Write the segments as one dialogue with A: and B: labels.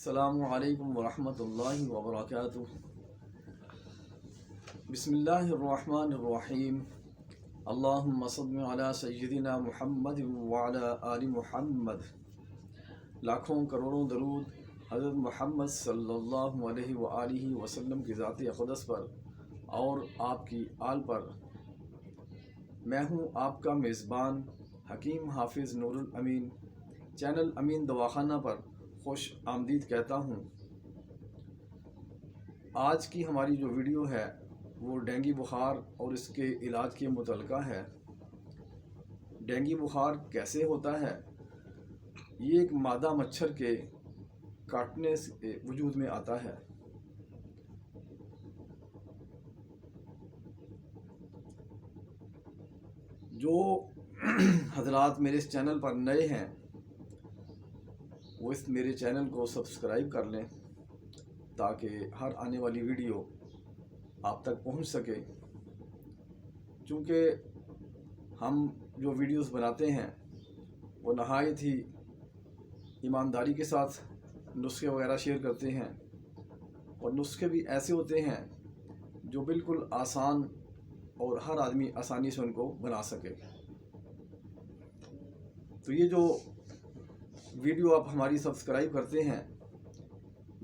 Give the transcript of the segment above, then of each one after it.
A: السلام علیکم ورحمۃ اللہ وبرکاتہ۔ بسم اللہ الرحمن الرحیم۔ اللہم صل علی سیدنا محمد وعلی آل محمد۔ لاکھوں کروڑوں درود حضرت محمد صلی اللہ علیہ وآلہ وسلم کی ذات اقدس پر اور آپ کی آل پر۔ میں ہوں آپ کا میزبان حکیم حافظ نور الامین، چینل امین دواخانہ پر خوش آمدید کہتا ہوں۔ آج کی ہماری جو ویڈیو ہے وہ ڈینگی بخار اور اس کے علاج کے متعلقہ ہے۔ ڈینگی بخار کیسے ہوتا ہے؟ یہ ایک مادہ مچھر کے کاٹنے سے وجود میں آتا ہے۔ جو حضرات میرے اس چینل پر نئے ہیں وہ اس میرے چینل کو سبسکرائب کر لیں تاکہ ہر آنے والی ویڈیو آپ تک پہنچ سکے۔ چونکہ ہم جو ویڈیوز بناتے ہیں وہ نہایت ہی ایمانداری کے ساتھ نسخے وغیرہ شیئر کرتے ہیں، اور نسخے بھی ایسے ہوتے ہیں جو بالکل آسان اور ہر آدمی آسانی سے ان کو بنا سکے۔ تو یہ جو ویڈیو آپ ہماری سبسکرائب کرتے ہیں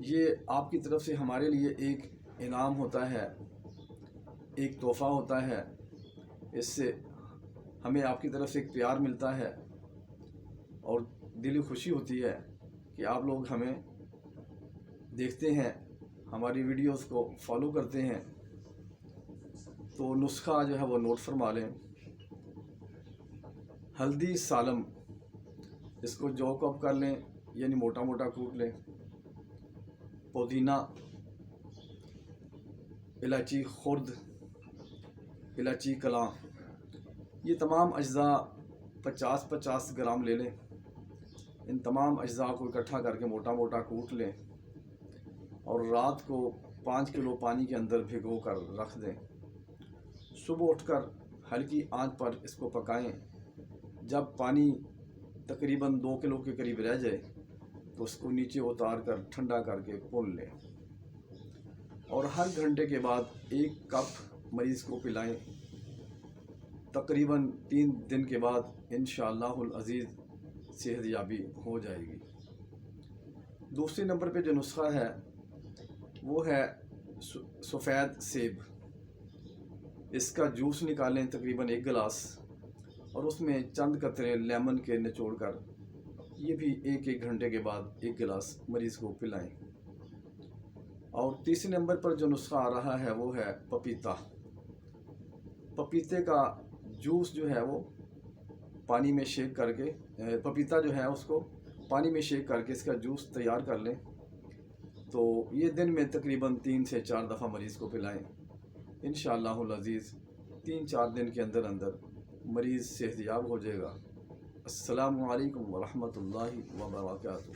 A: یہ آپ کی طرف سے ہمارے لیے ایک انعام ہوتا ہے، ایک تحفہ ہوتا ہے۔ اس سے ہمیں آپ کی طرف سے ایک پیار ملتا ہے اور دلی خوشی ہوتی ہے کہ آپ لوگ ہمیں دیکھتے ہیں، ہماری ویڈیوز کو فالو کرتے ہیں۔ تو نسخہ جو ہے وہ نوٹ فرما لیں۔ ہلدی سالم، اس کو جو کپ کر لیں یعنی موٹا موٹا کوٹ لیں۔ پودینہ، الائچی خرد، الائچی کلاں، یہ تمام اجزاء 50-50 گرام لے لیں۔ ان تمام اجزاء کو اکٹھا کر کے موٹا موٹا کوٹ لیں اور رات کو 5 کلو پانی کے اندر بھگو کر رکھ دیں۔ صبح اٹھ کر ہلکی آنچ پر اس کو پکائیں۔ جب پانی تقریباً 2 کلو کے قریب رہ جائے تو اس کو نیچے اتار کر ٹھنڈا کر کے پون لیں، اور ہر گھنٹے کے بعد 1 کپ مریض کو پلائیں۔ تقریباً 3 دن کے بعد انشاءاللہ العزیز صحت یابی ہو جائے گی۔ دوسرے نمبر پہ جو نسخہ ہے وہ ہے سفید سیب۔ اس کا جوس نکالیں تقریباً 1 گلاس، اور اس میں چند قطرے لیمن کے نچوڑ کر یہ بھی 1 گھنٹے کے بعد 1 گلاس مریض کو پلائیں۔ اور تیسرے نمبر پر جو نسخہ آ رہا ہے وہ ہے پپیتا۔ پپیتے کا جوس جو ہے وہ پانی میں شیک کر کے، پپیتا جو ہے اس کو پانی میں شیک کر کے اس کا جوس تیار کر لیں۔ تو یہ دن میں تقریباً 3 سے 4 دفعہ مریض کو پلائیں۔ انشاءاللہ العزیز 3-4 دن کے اندر اندر مریض صحت یاب ہو جائے گا۔ السلام علیکم ورحمۃ اللہ وبرکاتہ۔